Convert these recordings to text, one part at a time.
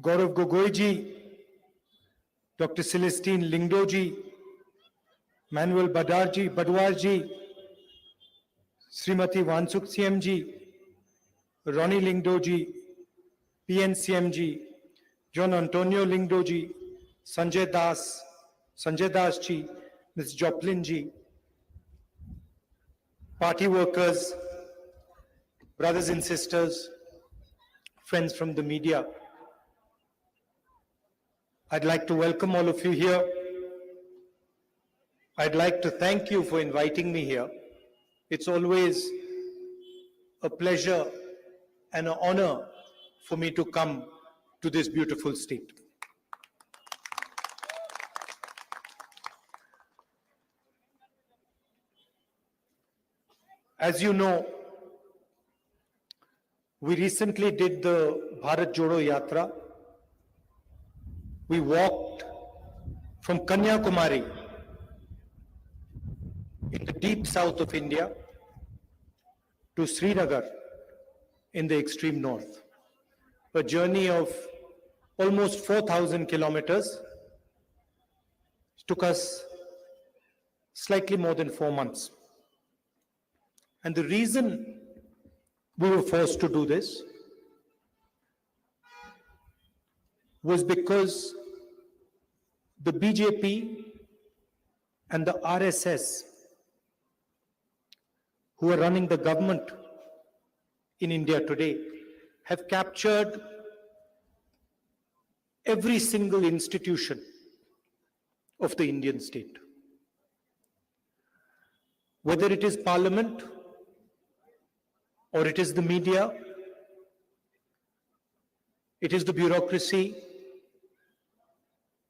Gaurav Gogoi ji, Dr. Celestine Lingdo ji, Manuel Badwar ji, Srimati Wansuk CM ji, Ronnie Lingdo ji, PNCM ji, John Antonio Lingdo ji, Sanjay Das ji, Ms. Joplin ji, party workers, brothers and sisters, friends from the media. I'd like to welcome all of you here. I'd like to thank you for inviting me here. It's always a pleasure and an honor for me to come to this beautiful state. As you know, we recently did the Bharat Jodo Yatra. We walked from Kanyakumari in the deep south of India to Srinagar in the extreme north. A journey of almost 4,000 kilometers. It took us slightly more than 4 months. And the reason we were forced to do this was because the BJP and the RSS, who are running the government in India today, have captured every single institution of the Indian state. Whether it is parliament, or it is the media, it is the bureaucracy,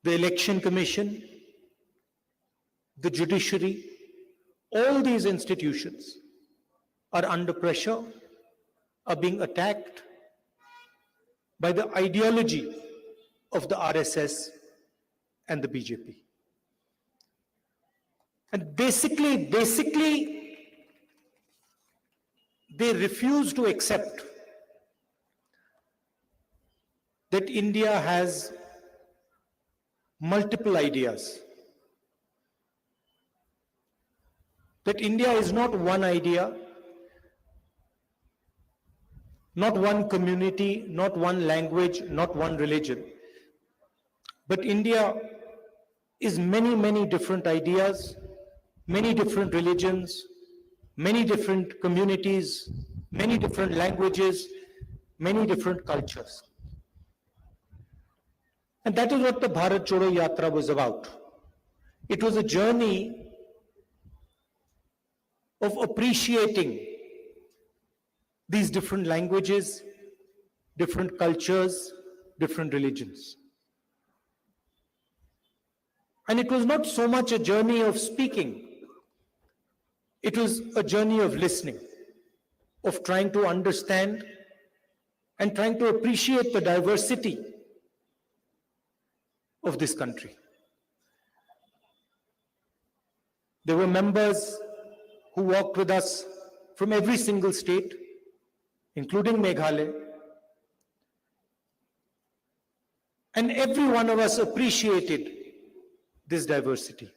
the election commission, the judiciary, all these institutions are under pressure, are being attacked by the ideology of the RSS and the BJP. And basically, they refuse to accept that India has multiple ideas. That India is not one idea, not one community, not one language, not one religion. But India is many, many different ideas, many different religions, many different communities, many different languages, many different cultures. And that is what the Bharat Jodo Yatra was about. It was a journey of appreciating these different languages, different cultures, different religions. And it was not so much a journey of speaking. It was a journey of listening, of trying to understand and trying to appreciate the diversity of this country. There were members who walked with us from every single state, including Meghalaya. And every one of us appreciated this diversity.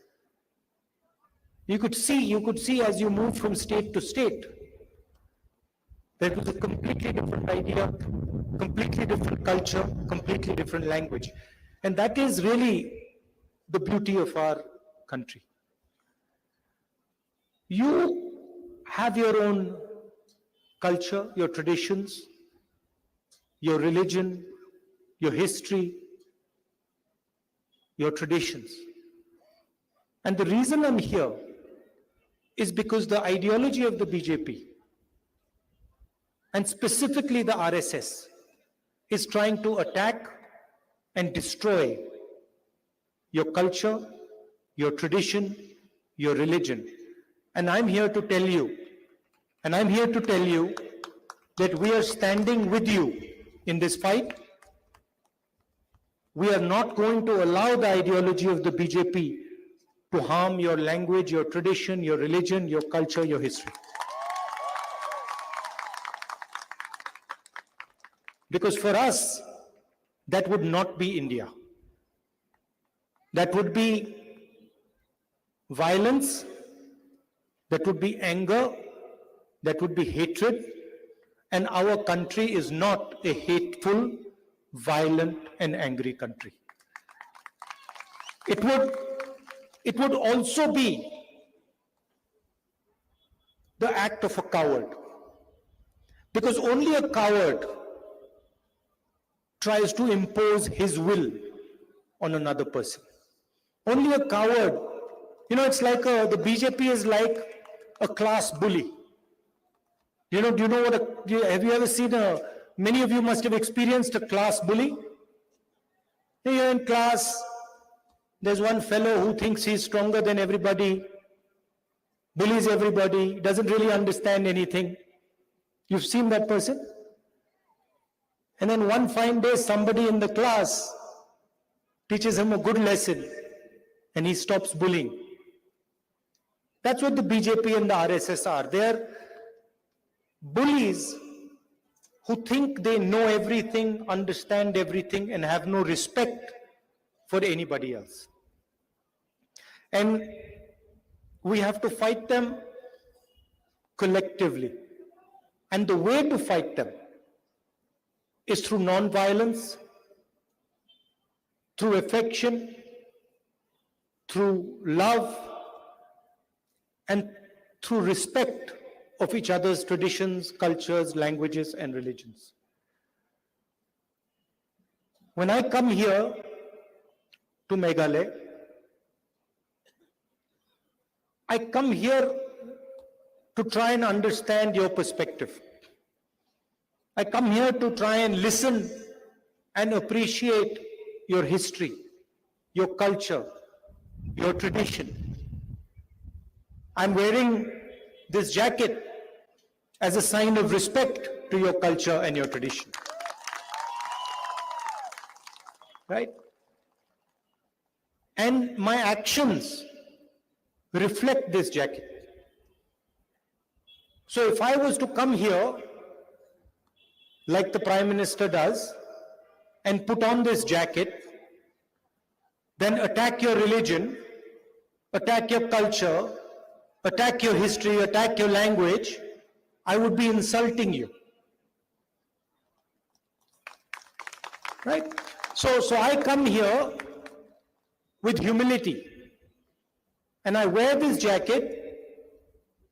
You could see as you moved from state to state, there was a completely different idea, completely different culture, completely different language. And that is really the beauty of our country. You have your own culture, your traditions, your religion, your history, your traditions. And the reason I'm here is because the ideology of the BJP, and specifically the RSS, is trying to attack and destroy your culture, your tradition, your religion. And I'm here to tell you, that we are standing with you in this fight. We are not going to allow the ideology of the BJP to harm your language, your tradition, your religion, your culture, your history. Because for us, that would not be India. That would be violence, that would be anger, that would be hatred, and our country is not a hateful, violent, and angry country. It would also be the act of a coward, because only a coward tries to impose his will on another person. Only a coward, it's like the BJP is like a class bully. Do you know have you ever seen many of you must have experienced a class bully? You're in class, there's one fellow who thinks he's stronger than everybody, bullies everybody, doesn't really understand anything. You've seen that person? And then one fine day, somebody in the class teaches him a good lesson and he stops bullying. That's what the BJP and the RSS are. They're bullies who think they know everything, understand everything, and have no respect for anybody else. And we have to fight them collectively. And the way to fight them is through non-violence, through affection, through love, and through respect of each other's traditions, cultures, languages, and religions. When I come here to Meghalaya, I come here to try and understand your perspective. I come here to try and listen and appreciate your history, your culture, your tradition. I'm wearing this jacket as a sign of respect to your culture and your tradition. Right? And my actions reflect this jacket. So if I was to come here, like the Prime Minister does, and put on this jacket, then attack your religion, attack your culture, attack your history, attack your language, I would be insulting you. Right? So I come here with humility, and I wear this jacket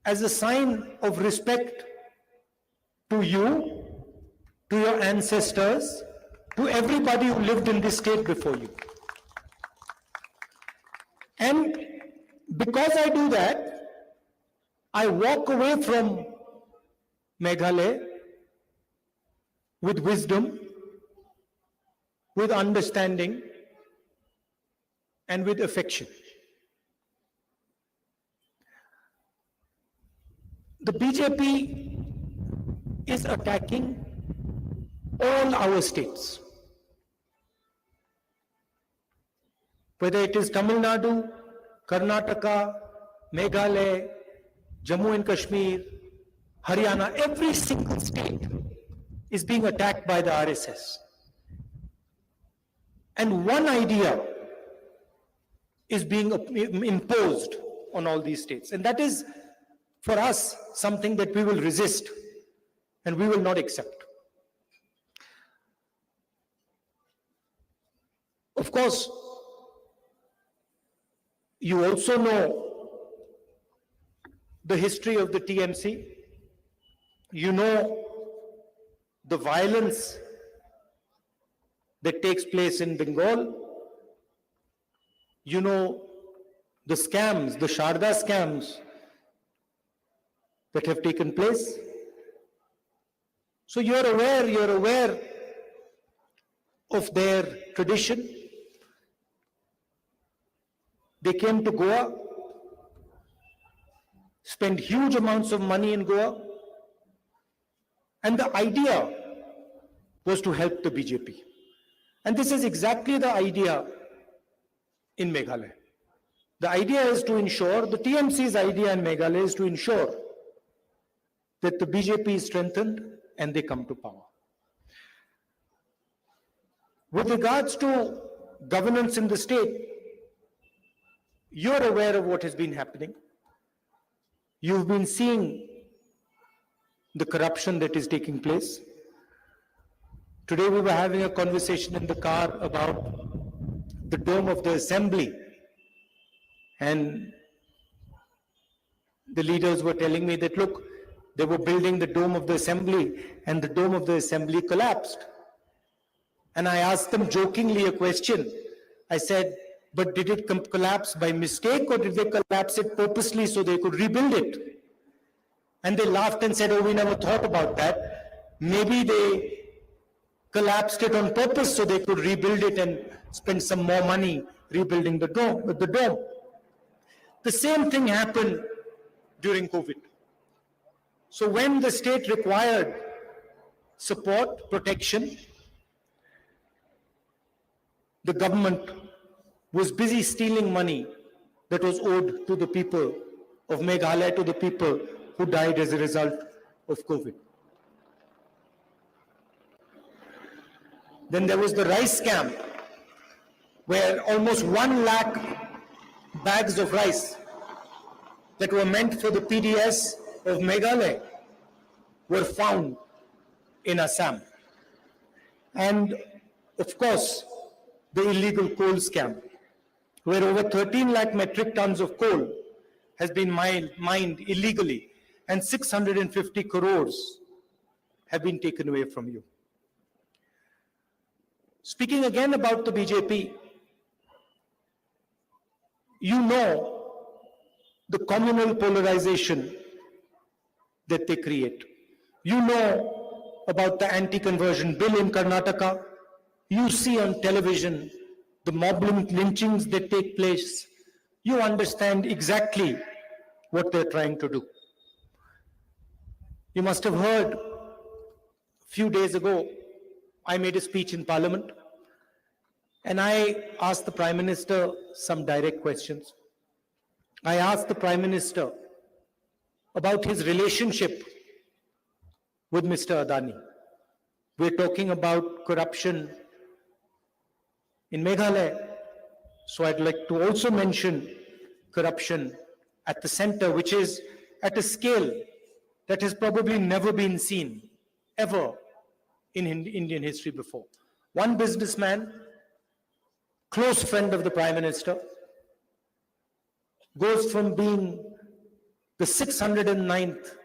as a sign of respect to you, to your ancestors, to everybody who lived in this state before you. And because I do that, I walk away from Meghalaya with wisdom, with understanding, and with affection. The BJP is attacking all our states. Whether it is Tamil Nadu, Karnataka, Meghalaya, Jammu and Kashmir, Haryana, every single state is being attacked by the RSS. And one idea is being imposed on all these states. And that is, for us, something that we will resist and we will not accept. Of course, you also know the history of the TMC. You know the violence that takes place in Bengal. You know the scams, the Sharda scams that have taken place. So you're aware of their tradition. They came to Goa, spent huge amounts of money in Goa, and the idea was to help the BJP. And this is exactly the idea in Meghalaya. The idea is to ensure, the TMC's idea in Meghalaya is to ensure that the BJP is strengthened and they come to power. With regards to governance in the state, you're aware of what has been happening. You've been seeing the corruption that is taking place. Today we were having a conversation in the car about the dome of the assembly, and the leaders were telling me that, look, they were building the dome of the assembly and the dome of the assembly collapsed. And I asked them jokingly a question. I said, but did it collapse by mistake, or did they collapse it purposely so they could rebuild it? And they laughed and said, oh, we never thought about that. Maybe they collapsed it on purpose so they could rebuild it and spend some more money rebuilding the dome. The same thing happened during COVID. So when the state required support, protection, the government was busy stealing money that was owed to the people of Meghalaya, to the people who died as a result of COVID. Then there was the rice scam, where almost 1 lakh bags of rice that were meant for the PDS of Meghalaya were found in Assam. And of course, the illegal coal scam, where over 13 lakh metric tons of coal has been mined illegally, and 650 crores have been taken away from you. Speaking again about the BJP, you know the communal polarization that they create. You know about the anti-conversion bill in Karnataka. You see on television the mob lynchings that take place. You understand exactly what they're trying to do. You must have heard a few days ago, I made a speech in Parliament, and I asked the Prime Minister some direct questions. I asked the Prime Minister about his relationship with Mr. Adani. We're talking about corruption in Meghalaya. So I'd like to also mention corruption at the center, which is at a scale that has probably never been seen ever in Indian history before. One businessman, close friend of the Prime Minister, goes from being the 609th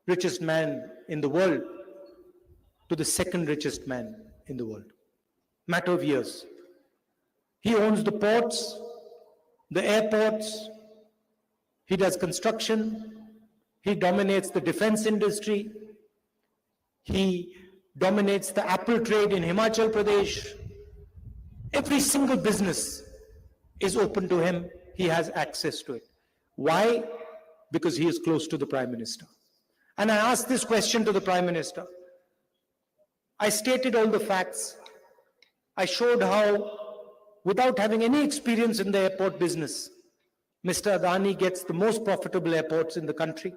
richest man in the world to the second richest man in the world. Matter of years. He owns the ports, the airports, he does construction, he dominates the defense industry, he dominates the apple trade in Himachal Pradesh. Every single business is open to him. He has access to it. Why? Because he is close to the Prime Minister. And I asked this question to the Prime Minister. I stated all the facts. I showed how, without having any experience in the airport business, Mr. Adani gets the most profitable airports in the country.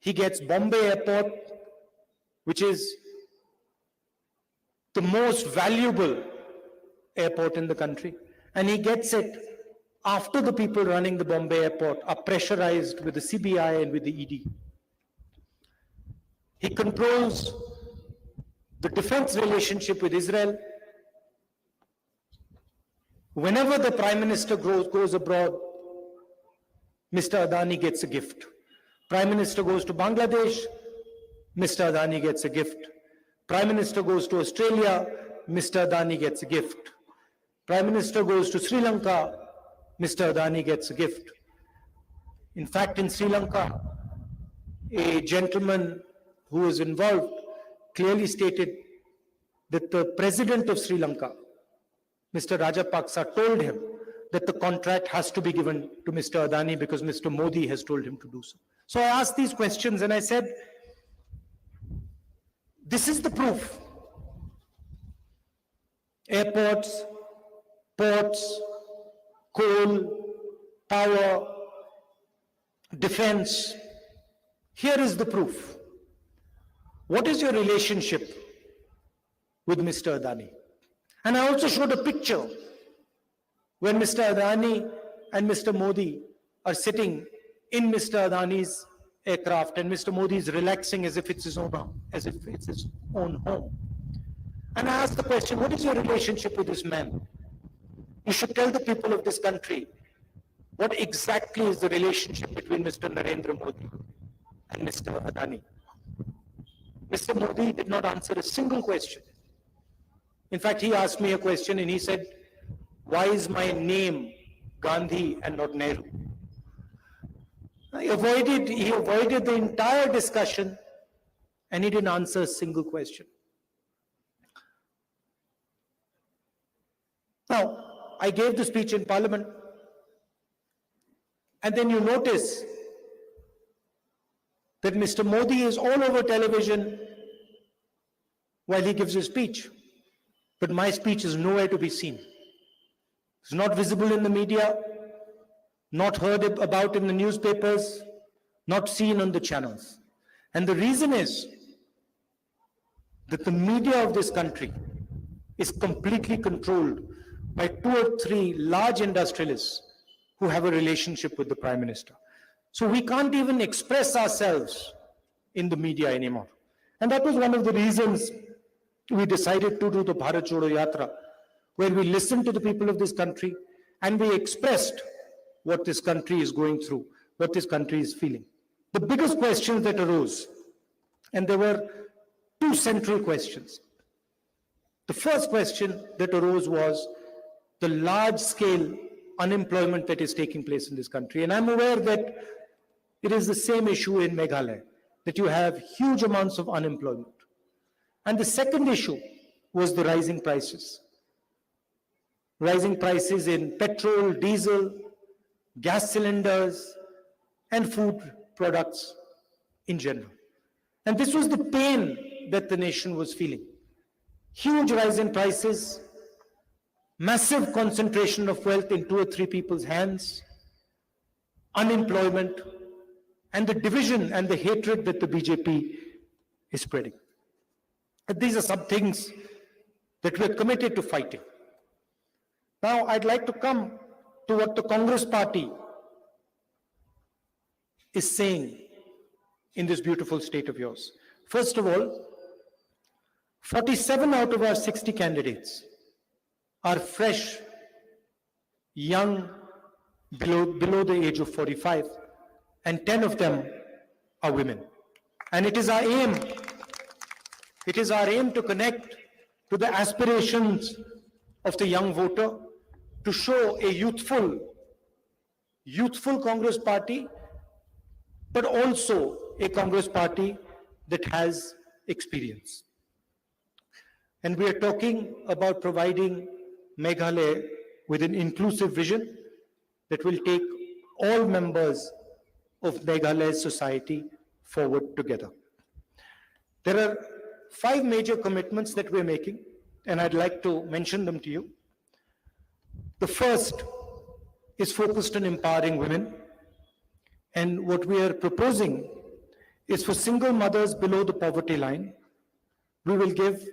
He gets Bombay Airport, which is the most valuable airport in the country. And he gets it after the people running the Bombay Airport are pressurized with the CBI and with the ED. He controls the defense relationship with Israel. Whenever the Prime Minister goes abroad, Mr. Adani gets a gift. Prime Minister goes to Bangladesh, Mr. Adani gets a gift. Prime Minister goes to Australia, Mr. Adani gets a gift. Prime Minister goes to Sri Lanka, Mr. Adani gets a gift. In fact, in Sri Lanka, a gentleman who was involved clearly stated that the president of Sri Lanka, Mr. Rajapaksa, told him that the contract has to be given to Mr. Adani because Mr. Modi has told him to do so. So I asked these questions and I said, this is the proof. Airports, ports, coal, power, defense. Here is the proof. What is your relationship with Mr. Adani. And I also showed a picture when Mr. Adani and Mr. Modi are sitting in Mr. Adani's aircraft and Mr. Modi is relaxing as if it's his own home. And I asked the question, what is your relationship with this man? You should tell the people of this country what exactly is the relationship between Mr. Narendra Modi and Mr. Adani. Mr. Modi did not answer a single question. In fact, he asked me a question and he said, why is my name Gandhi and not Nehru? He avoided the entire discussion and he didn't answer a single question. Now, I gave the speech in Parliament, and then you notice that Mr. Modi is all over television while he gives his speech. But my speech is nowhere to be seen. It's not visible in the media, not heard about in the newspapers, not seen on the channels. And the reason is that the media of this country is completely controlled by 2 or 3 large industrialists who have a relationship with the Prime Minister. So we can't even express ourselves in the media anymore. And that was one of the reasons we decided to do the Bharat Jodo Yatra, where we listened to the people of this country and we expressed what this country is going through, what this country is feeling. The biggest questions that arose, and there were 2 central questions. The first question that arose was the large-scale unemployment that is taking place in this country. And I'm aware that it is the same issue in Meghalaya, that you have huge amounts of unemployment. And the second issue was the rising prices. Rising prices in petrol, diesel, gas cylinders, and food products in general. And this was the pain that the nation was feeling. Huge rise in prices, massive concentration of wealth in 2 or 3 people's hands, unemployment, and the division and the hatred that the BJP is spreading. And these are some things that we're committed to fighting. Now, I'd like to come to what the Congress party is saying in this beautiful state of yours. First of all, 47 out of our 60 candidates are fresh, young, below the age of 45, and 10 of them are women. And it is our aim to connect to the aspirations of the young voter, to show a youthful Congress party, but also a Congress party that has experience. And we are talking about providing Meghalaya with an inclusive vision that will take all members of Meghalaya's society forward together. There are 5 major commitments that we're making, and I'd like to mention them to you. The first is focused on empowering women, and what we are proposing is for single mothers below the poverty line, we will give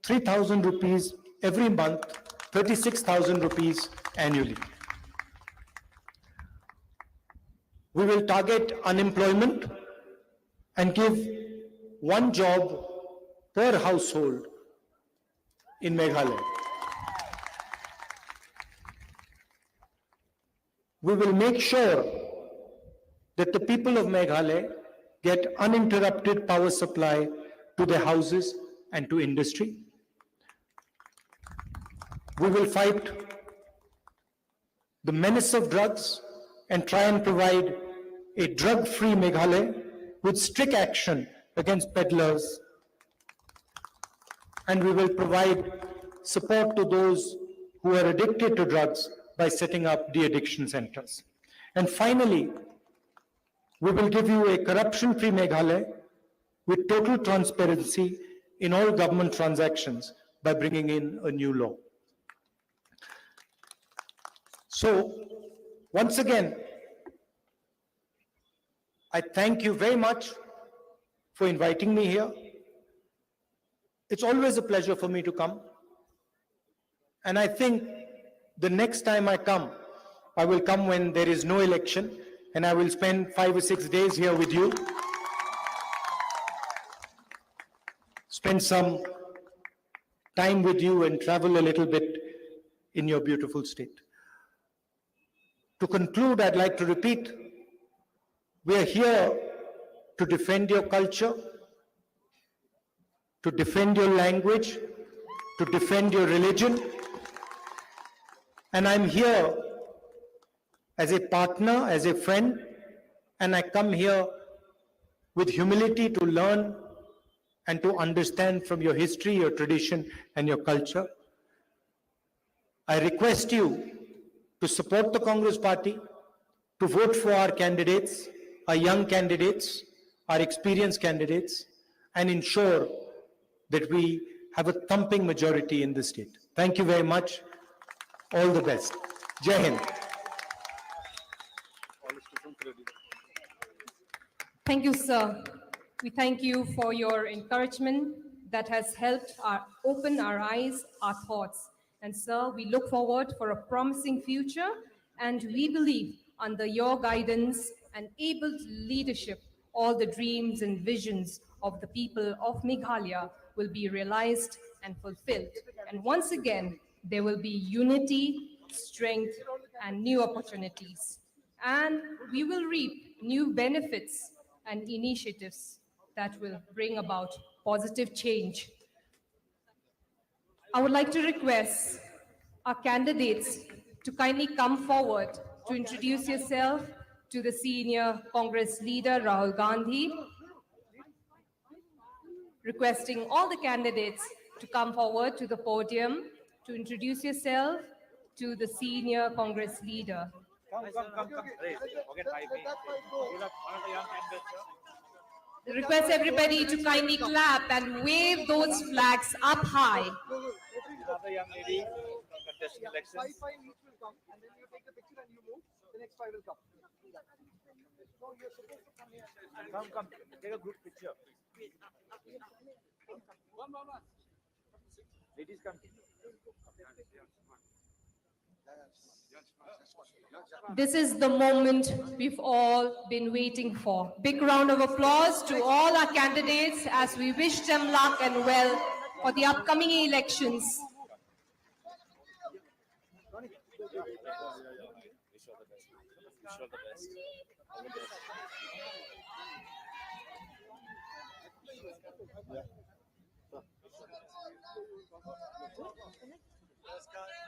3,000 rupees every month, 36,000 rupees annually. We will target unemployment and give 1 job per household in Meghalaya. We will make sure that the people of Meghalaya get uninterrupted power supply to their houses and to industry. We will fight the menace of drugs and try and provide a drug-free Meghalaya with strict action against peddlers. And we will provide support to those who are addicted to drugs by setting up de-addiction centers. And finally, we will give you a corruption-free Meghalaya with total transparency in all government transactions by bringing in a new law. So, once again, I thank you very much for inviting me here. It's always a pleasure for me to come. And I think the next time I come, I will come when there is no election, and I will spend 5 or 6 days here with you, spend some time with you and travel a little bit in your beautiful state. To conclude, I'd like to repeat, we are here to defend your culture, to defend your language, to defend your religion. And I'm here as a partner, as a friend, and I come here with humility to learn and to understand from your history, your tradition, and your culture. I request you to support the Congress Party, to vote for our candidates, our young candidates, our experienced candidates, and ensure that we have a thumping majority in the state. Thank you very much. All the best. Jai Hind. Thank you, sir. We thank you for your encouragement that has helped open our eyes, our thoughts. And sir, we look forward for a promising future, and we believe under your guidance and able leadership, all the dreams and visions of the people of Meghalaya will be realized and fulfilled. And once again, there will be unity, strength, and new opportunities. And we will reap new benefits and initiatives that will bring about positive change. I would like to request our candidates to kindly come forward to introduce yourself to the senior Congress leader, Rahul Gandhi. Requesting all the candidates to come forward to the podium to introduce yourself to the senior Congress leader. Request everybody to kindly clap and wave those flags up high. Another young lady contesting elections. 5 each will come, and then you take the picture and you move. The next 5 will come. No, you're supposed to come here. Come, take a group picture. One. Ladies, come. This is the moment we've all been waiting for. Big round of applause to all our candidates as we wish them luck and well for the upcoming elections.